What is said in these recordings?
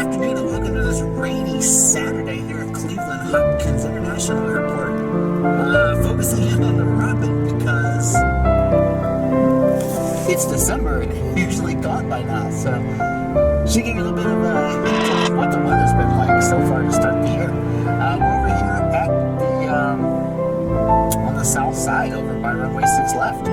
afternoon and welcome to this rainy Saturday here at Cleveland Hopkins International Airport. Focusing in on the Robin because it's December and usually gone by now. So she gave me a little bit of hint of what the weather's been like so far to start the year. We're over here at the on the south side over by runway 6 left.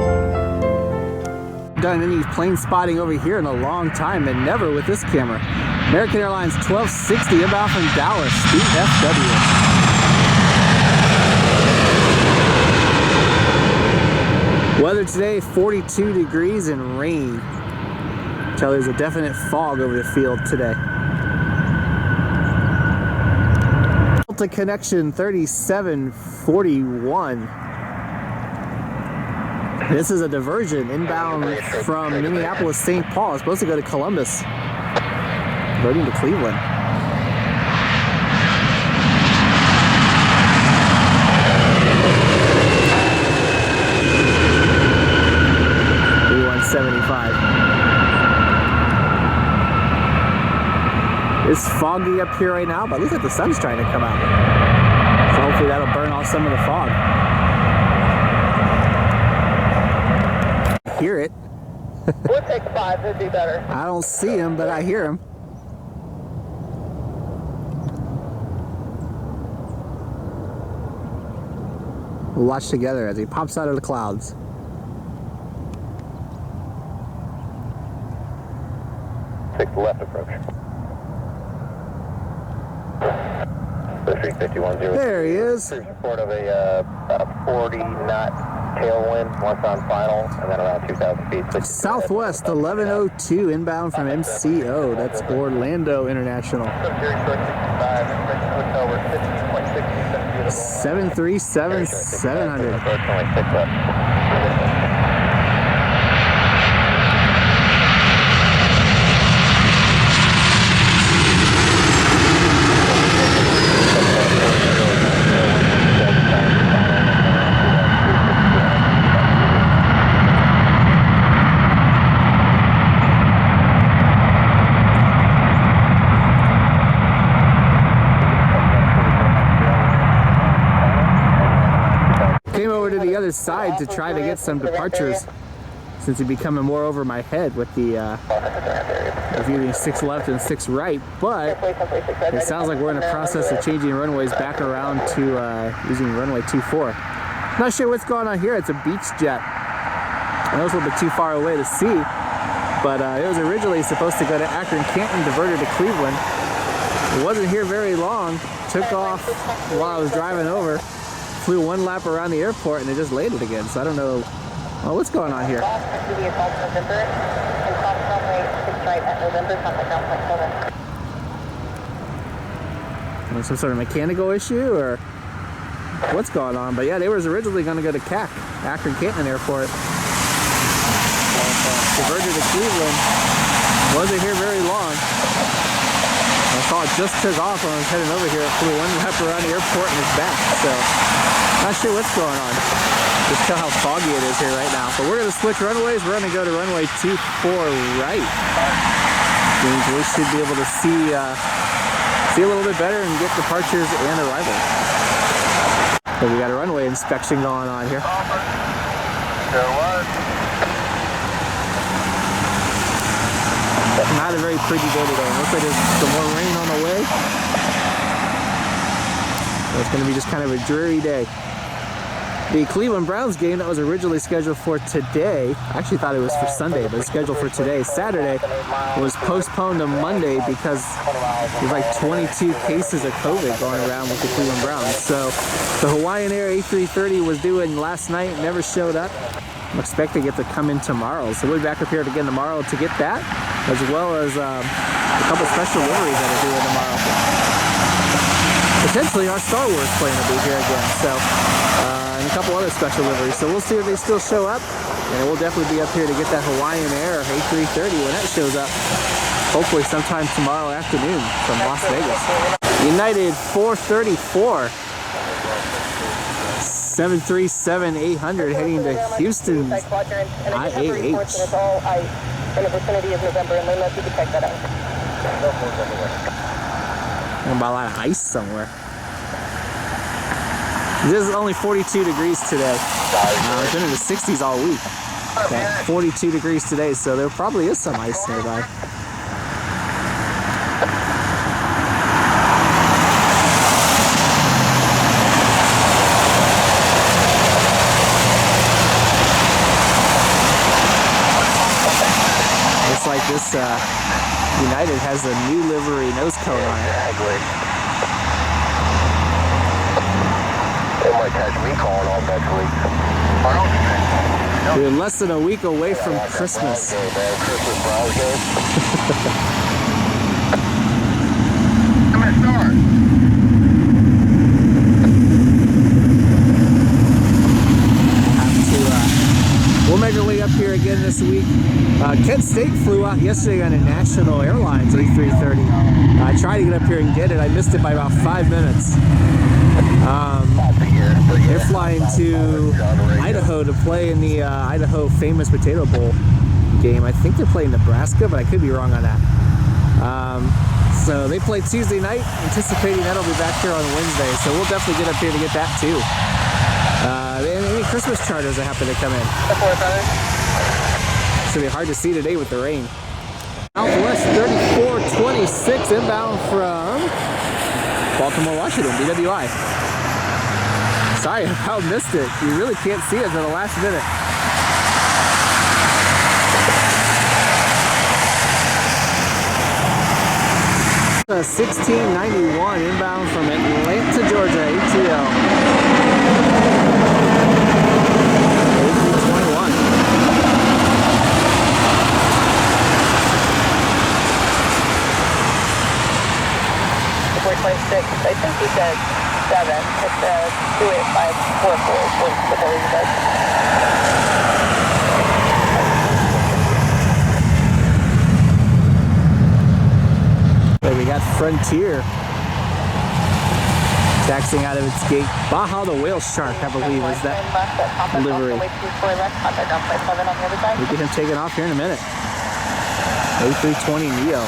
Done any plane spotting over here in a long time, and never with this camera. American Airlines 1260 inbound from Dallas, DFW. Weather today, 42 degrees and rain. So there's a definite fog over the field today. Delta connection 3741. This is a diversion inbound from Minneapolis, St. Paul. It's supposed to go to Columbus. Loading to Cleveland. $175. It's foggy up here right now, but it looks like the sun's trying to come out. So hopefully that'll burn off some of the fog. Hear it. We'll take 5, it'd be better. I don't see him, but I hear him. We'll watch together as he pops out of the clouds. Take the left approach. 351-0. There he is. Cruise report of a 40 knot tailwind once on final, and then around 2,000 feet. Southwest 1102 inbound from MCO. That's Orlando International. 737-700. The other side to try to get some departures since it's becoming more over my head with the viewing 6 left and 6 right, but it sounds like we're in the process of changing runways back around to using runway 24. Not sure what's going on here. It's a beach jet. I know it's a little bit too far away to see, but it was originally supposed to go to Akron, Canton, diverted to Cleveland. It wasn't here very long. Took off while I was driving over. Flew 1 lap around the airport and it just landed again. So I don't know what's going on here. Some sort of mechanical issue or what's going on? But yeah, they was originally going to go to CAC, Akron Canton Airport. Diverted to Cleveland. Wasn't here very long. I saw it just took off when I was heading over here. It flew 1 lap around the airport and it's back. So not sure what's going on. Just tell how foggy it is here right now. But we're going to switch runways. We're going to go to runway 24 right. Means we should be able to see a little bit better and get departures and arrivals. So we got a runway inspection going on here. There was. Not a very pretty day today. Looks like there's some more rain on the way. So it's going to be just kind of a dreary day. The Cleveland Browns game that was originally scheduled for today, I actually thought it was for Sunday, but it's scheduled for today, Saturday, was postponed to Monday because there's like 22 cases of COVID going around with the Cleveland Browns. So the Hawaiian A330 was due in last night, never showed up. I'm expecting it to come in tomorrow. So we'll be back up here again tomorrow to get that, as well as a couple special deliveries that are due tomorrow. Potentially our Star Wars plane will be here again. So and a couple other special deliveries. So we'll see if they still show up, and we'll definitely be up here to get that Hawaiian Air A330 when that shows up. Hopefully sometime tomorrow afternoon from Las Vegas. United 434. 737-800 heading to Houston IAH. In the vicinity of November and Lima, if you could check that out. About a lot of ice somewhere. This is only 42 degrees today. It's been in the 60s all week. Okay, 42 degrees today, so there probably is some ice nearby. Looks like this United has a new livery nose cone on it. They might catch me calling off next week. We're less than a week away from Christmas. Christmas Browns game. We'll make our way up here again this week. Kent State flew out yesterday on a National Airlines A330. I tried to get up here and get it. I missed it by about 5 minutes. They're flying to Idaho to play in the Idaho Famous Potato Bowl game. I think they're playing Nebraska, but I could be wrong on that. So they play Tuesday night, anticipating that'll be back here on Wednesday. So we'll definitely get up here to get that too. Any Christmas charters that happen to come in. It's gonna be hard to see today with the rain. Southwest 3426 inbound from Baltimore, Washington, BWI. Sorry, I missed it. You really can't see it until the last minute. A 1691 inbound from Atlanta, Georgia, ATL. A321. I think he said 7. It's 28544 was the way he said. Okay, we got Frontier taxiing out of its gate. Baja the Whale Shark, I believe, is that livery. We'll get him taken off here in a minute. A320 Neo.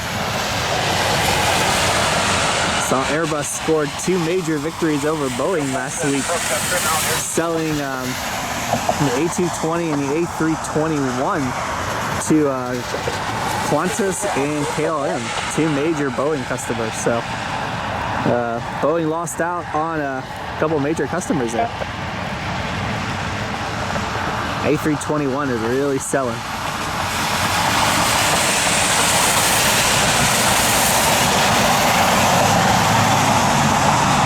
Saw Airbus scored 2 major victories over Boeing last week, selling the A220 and the A321 to Qantas and KLM, 2 major Boeing customers. So Boeing lost out on a couple major customers there. A321 is really selling.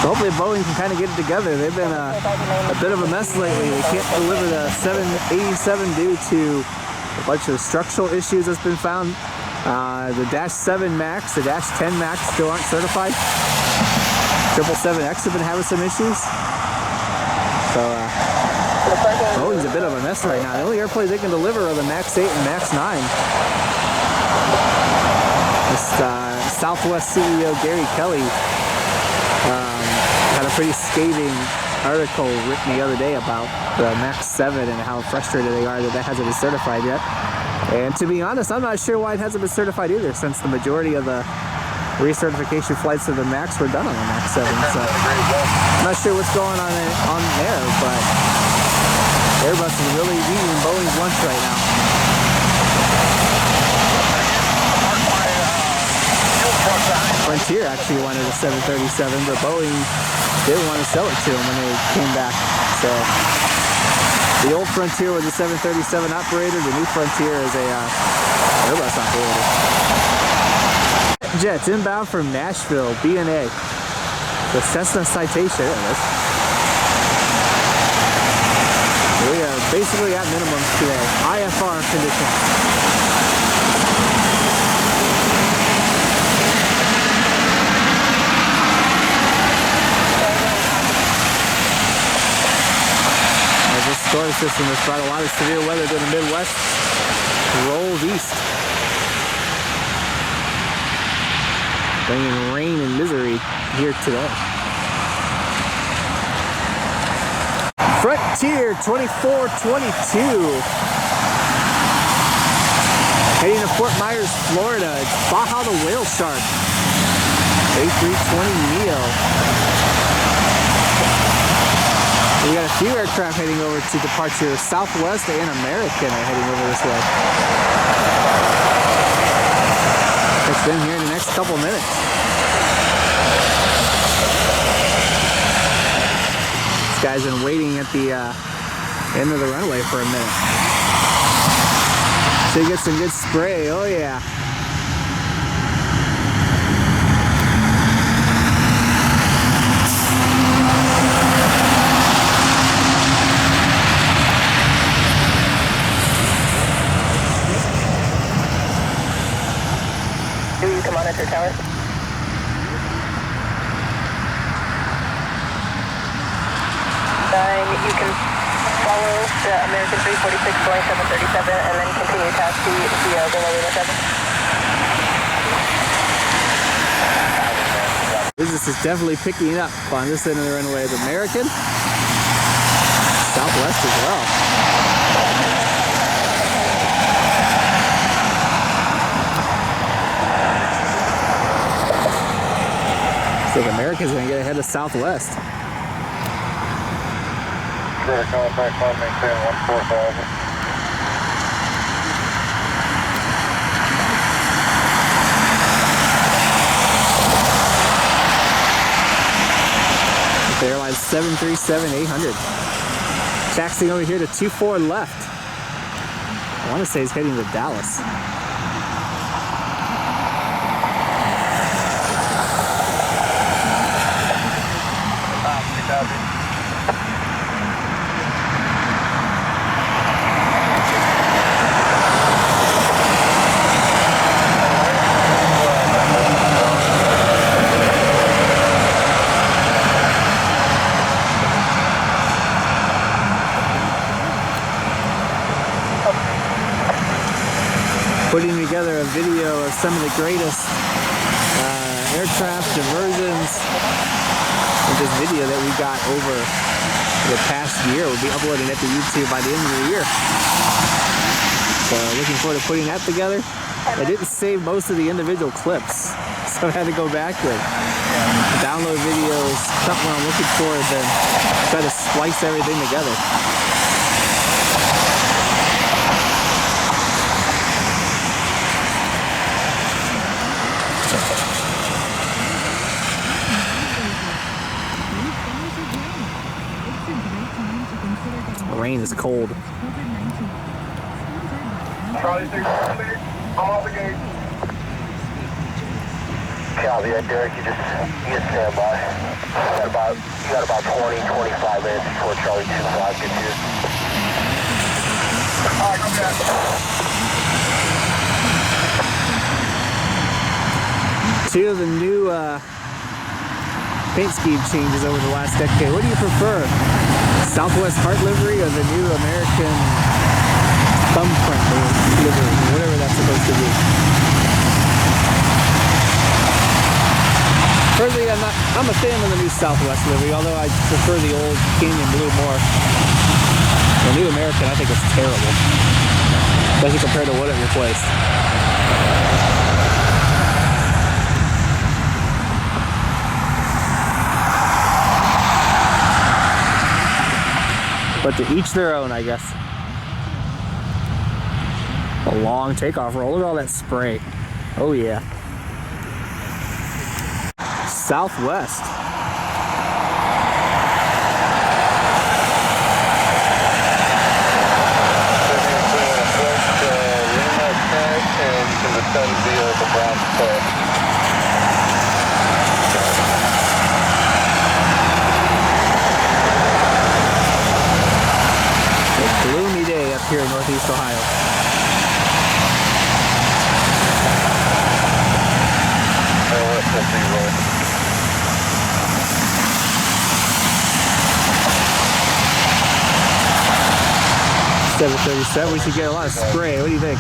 Hopefully Boeing can kind of get it together. They've been a bit of a mess lately. They can't deliver the 787 due to a bunch of structural issues that's been found. The Dash 7 Max, the Dash 10 Max still aren't certified. 777X have been having some issues. So Boeing's a bit of a mess right now. The only airplanes they can deliver are the Max 8 and Max 9. This Southwest CEO Gary Kelly had a pretty scathing article written the other day about the Max 7 and how frustrated they are that hasn't been certified yet. And to be honest, I'm not sure why it hasn't been certified either, since the majority of the recertification flights of the Max were done on the Max 7. So I'm not sure what's going on there, but Airbus is really eating Boeing's lunch right now. Frontier actually wanted a 737, but Boeing didn't want to sell it to them when they came back. So the old Frontier was a 737 operator, the new Frontier is a Airbus operator. Jets inbound from Nashville, B&A. The Cessna Citation. There it is. We are basically at minimums today. IFR conditions. This storm system has brought a lot of severe weather to the Midwest. Rolls east, bringing rain and misery here today. Frontier 2422 Heading to Fort Myers, Florida, it's Baja the Whale Shark. A320 Neo. We got a few aircraft heading over to departure. Southwest and American are heading over this way. Catch them here in the next couple minutes. This guy's been waiting at the end of the runway for a minute. Should get some good spray. Oh yeah. Do you come monitor tower? You can follow the American 346 flight 737 and then continue taxi via the Luna 7. Business is definitely picking up on this end of the runway. The American, Southwest as well. I think America's going to get ahead of Southwest. Contact climb, maintain 14,000. The airline's 737-800. Taxiing over here to 24 left. I want to say he's heading to Dallas. Putting together a video of some of the greatest aircraft diversions and this video that we got over the past year. We'll be uploading it to YouTube by the end of the year. So looking forward to putting that together. I didn't save most of the individual clips, so I had to go back and download videos, something I'm looking for, and then try to splice everything together. The rain is cold. Charlie 6, I'm off the gate. Copy that, Derek. You just stand by. You got about 20, 25 minutes before Charlie 25 gets here. All right, come back. Two of the new paint scheme changes over the last decade. What do you prefer? Southwest Heart livery or the new American thumbprint livery, whatever that's supposed to be? Personally, I'm a fan of the new Southwest livery, although I prefer the old Canyon Blue more. The new American, I think, is terrible, especially compared to what it replaced. But to each their own, I guess. A long takeoff roll. Look at all that spray. Oh yeah. Southwest. And you can descend via the brown spur. Gloomy day up here in Northeast Ohio. $737, we should get a lot of spray. What do you think?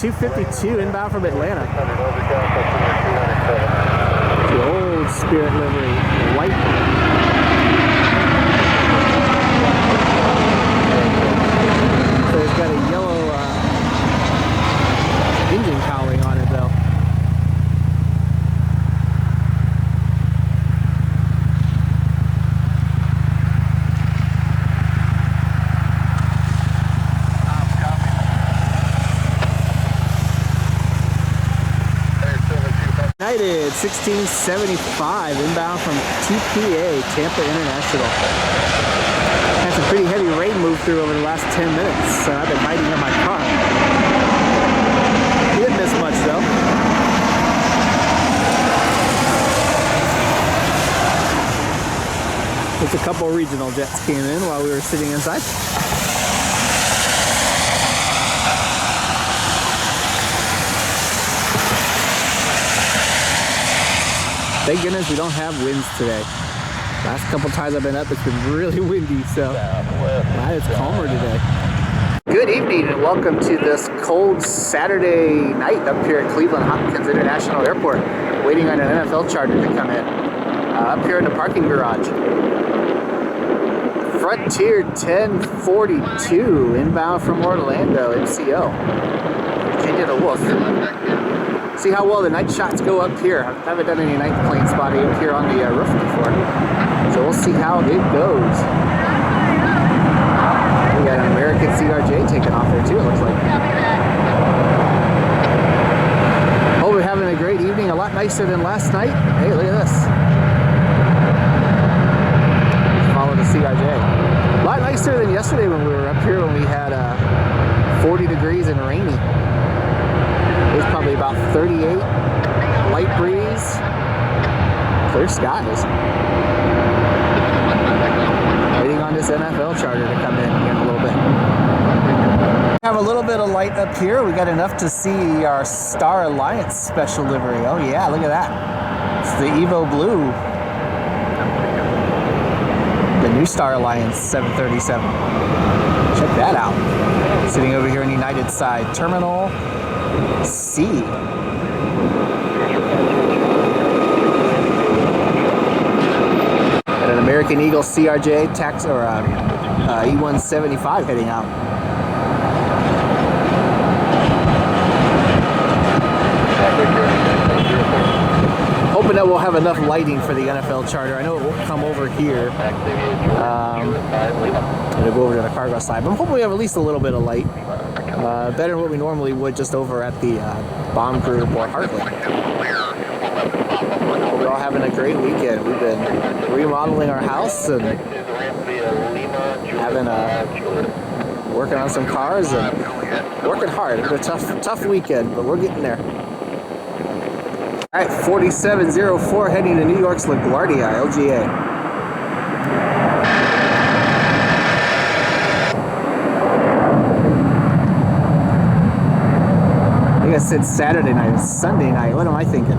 252 inbound from Atlanta. The old Spirit livery, white. So it's got a yellow engine cowling on it though. United 1675 inbound from TPA, Tampa International. Had some pretty heavy rain move through over the last 10 minutes, so I've been hiding in my car. Didn't miss much though. Just a couple regional jets came in while we were sitting inside. Thank goodness we don't have winds today. Last couple times I've been up, it's been really windy, so glad it's calmer today. Good evening and welcome to this cold Saturday night up here at Cleveland Hopkins International Airport, waiting on an NFL charter to come in. Up here in the parking garage. Frontier 1042 inbound from Orlando, MCO. Virginia the Wolf. See how well the night shots go up here. I haven't done any night plane spotting up here on the roof before. So we'll see how it goes. We got an American CRJ taking off there too, it looks like. Hope we're having a great evening. A lot nicer than last night. Hey, look at this. Follow the CRJ. A lot nicer than yesterday when we were up here when we had 40 degrees and rainy. It was probably about 38, light breeze, clear skies. Waiting on this NFL charter to come in a little bit. We have a little bit of light up here. We got enough to see our Star Alliance special livery. Oh yeah, look at that. It's the Evo Blue. The new Star Alliance 737. Check that out. Sitting over here on the United side. Terminal C. And an American Eagle CRJ tax or E175 heading out. Hoping that we'll have enough lighting for the NFL charter. I know it won't come over here. It'll go over to the cargo side, but I'm hoping we have at least a little bit of light. Better than what we normally would just over at the bomb group or Heartland. We're all having a great weekend. We've been remodeling our house and having working on some cars and working hard. It's been a tough weekend, but we're getting there. All right, 4704 heading to New York's LaGuardia, LGA. I said Saturday night, it's Sunday night. What am I thinking?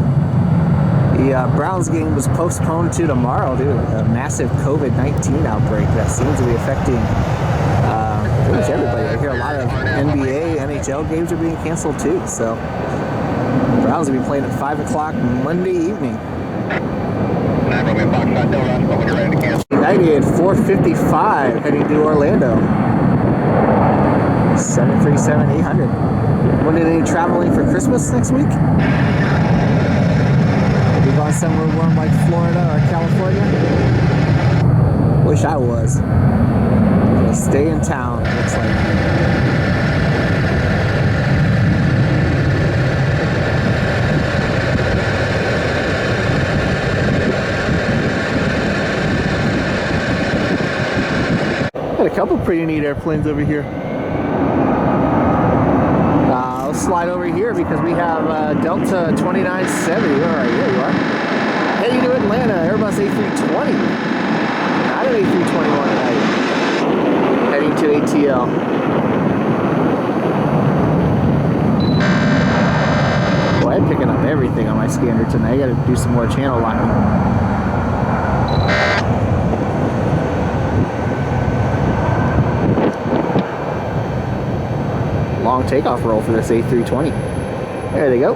The Browns game was postponed to tomorrow due to a massive COVID-19 outbreak that seems to be affecting pretty much everybody. I hear a lot of NBA, NHL games are being canceled too. So the Browns will be playing at 5 o'clock Monday evening. United 455 heading to Orlando. 737-800. When are they traveling for Christmas next week? Maybe going somewhere warm like Florida or California? Wish I was. Gonna stay in town, it looks like. Got a couple pretty neat airplanes over here. Slide over here because we have Delta 2970. All right, there you are. Heading to Atlanta, Airbus A320. Not an A321 tonight. Heading to ATL. Boy, I'm picking up everything on my scanner tonight. I got to do some more channel locking. long takeoff roll for this A320. There they go.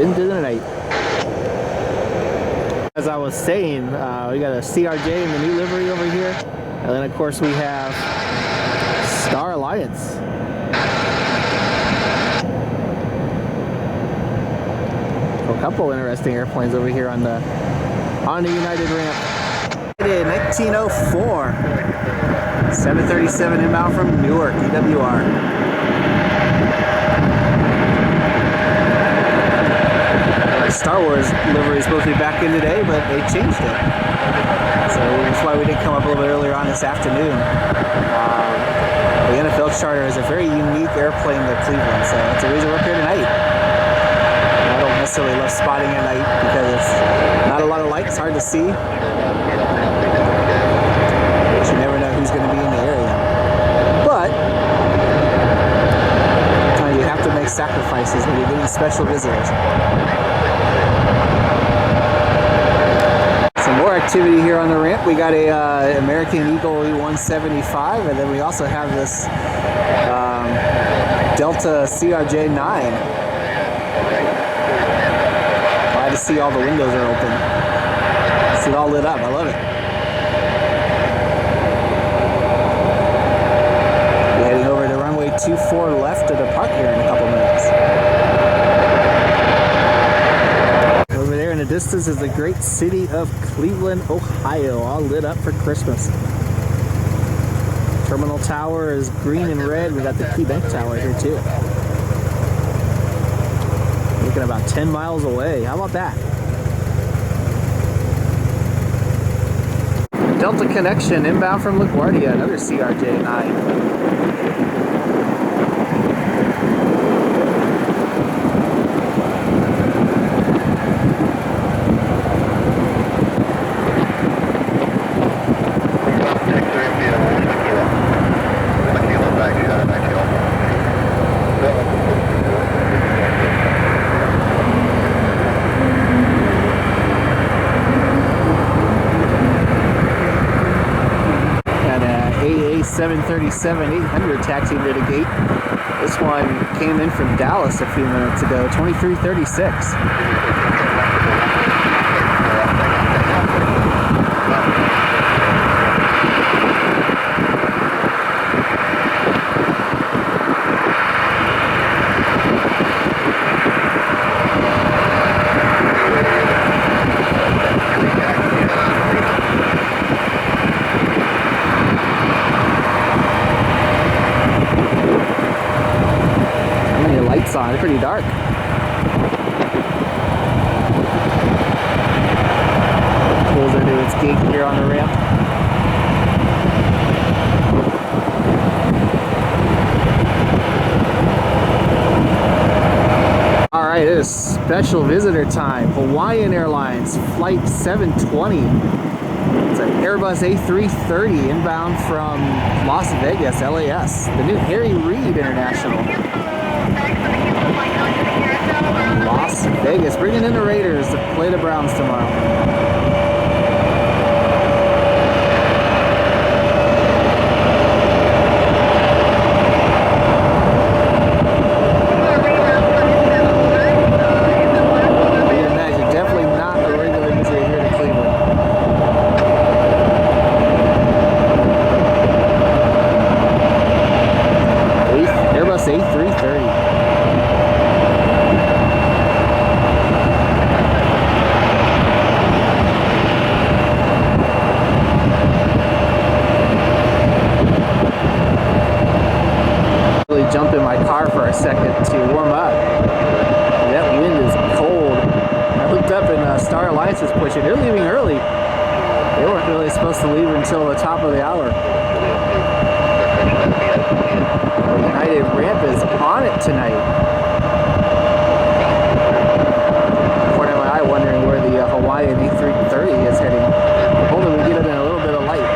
Into the night. As I was saying, we got a CRJ in the new livery over here, and then of course we have Star Alliance. So a couple interesting airplanes over here on the United ramp. 1904 737 inbound from Newark, EWR. Star Wars livery is supposed to be back in today, but they changed it. So that's why we didn't come up a little bit earlier on this afternoon. The NFL charter is a very unique airplane to Cleveland, so that's the reason we're up here tonight. I don't necessarily love spotting at night because it's not a lot of light, it's hard to see. But you never know who's going to be in the area. But you have to make sacrifices when you're getting special visitors. More activity here on the ramp. We got a American Eagle E175, and then we also have this Delta CRJ9. Glad to see all the windows are open. See it all lit up. I love it. We're heading over to runway 24 left to depart here in a couple minutes. In the distance is the great city of Cleveland, Ohio, all lit up for Christmas. Terminal tower is green and red. We got the Key Bank Tower here too. Looking about 10 miles away. How about that? Delta Connection inbound from LaGuardia, another CRJ9. A330-800 taxiing to the gate. This one came in from Dallas a few minutes ago, 2336. On. It's pretty dark. Pulls into its gate here on the ramp. Alright, it is special visitor time. Hawaiian Airlines Flight 720. It's an Airbus A330 inbound from Las Vegas, LAS. The new Harry Reid International. Las Vegas, bringing in the Raiders to play the Browns tomorrow. You can imagine, definitely not a regular visitor here to Cleveland. Airbus A330. Jump in my car for a second to warm up. That wind is cold. I looked up and Star Alliance is pushing. They're leaving early. They weren't really supposed to leave until the top of the hour. The United ramp is on it tonight. Corner of my eye wondering where the Hawaiian A330 is heading. Hopefully we get it in a little bit of light.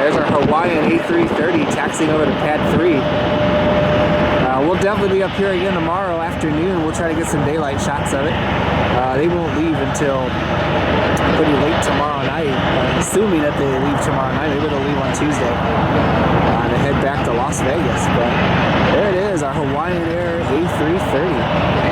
There's our Hawaiian A330 taxiing over to pad 3. We'll definitely hopefully be up here again tomorrow afternoon. We'll try to get some daylight shots of it. They won't leave until pretty late tomorrow night. Assuming that they leave tomorrow night, maybe they'll leave on Tuesday to head back to Las Vegas. But there it is, our Hawaiian Air A330.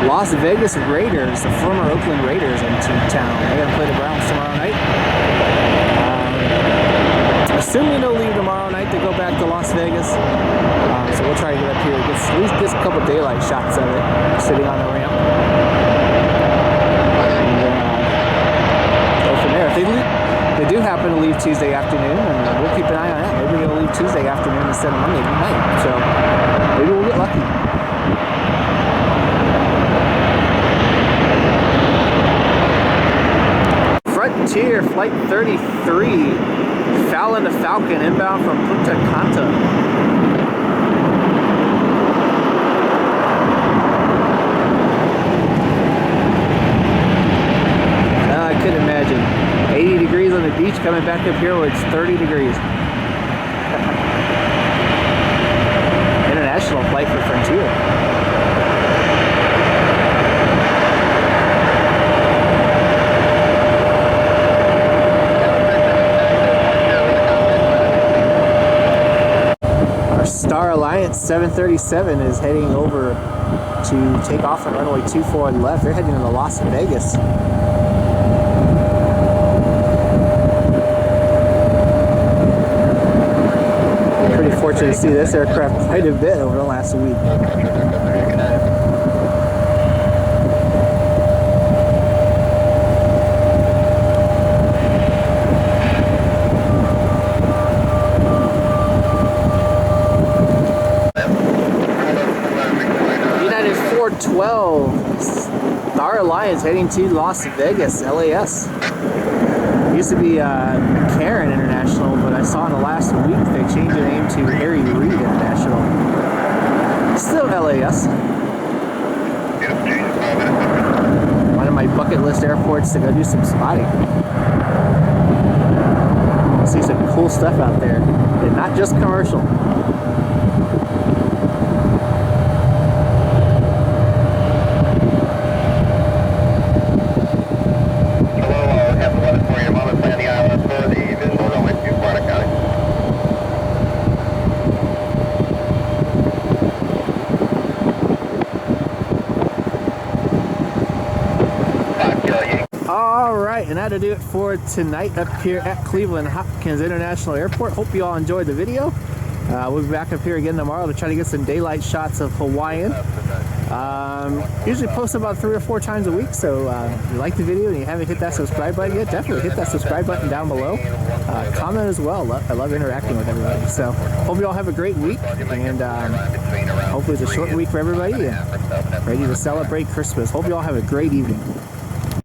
Las Vegas Raiders, the former Oakland Raiders, into town. They're going to play the Browns tomorrow night. Assuming they'll leave tomorrow night to go back to Las Vegas. So we'll try to get up here, at least get a couple daylight shots of it, sitting on the ramp. And go from there. If they do happen to leave Tuesday afternoon, and we'll keep an eye on that. Maybe they'll leave Tuesday afternoon instead of Monday night. So maybe we'll get lucky. Frontier Flight 33, Fallon to Falcon, inbound from Punta Cana. I couldn't imagine. 80 degrees on the beach, coming back up here where it's 30 degrees. International flight for Frontier. Star Alliance 737 is heading over to take off on runway 24 left. They're heading to Las Vegas. Pretty fortunate to see this aircraft quite a bit over the last week. United 412, Star Alliance heading to Las Vegas, LAS. It used to be Karen International, but I saw in the last week they changed the name to Harry Reid International. Still LAS. One of my bucket list airports to go do some spotting. See some cool stuff out there, and not just commercial. Alright, and that'll do it for tonight up here at Cleveland Hopkins International Airport. Hope you all enjoyed the video. We'll be back up here again tomorrow to try to get some daylight shots of Hawaiian. Usually post about 3 or 4 times a week, so if you like the video and you haven't hit that subscribe button yet, definitely hit that subscribe button down below. Comment as well. I love interacting with everybody. So hope you all have a great week, and hopefully it's a short week for everybody and ready to celebrate Christmas. Hope you all have a great evening.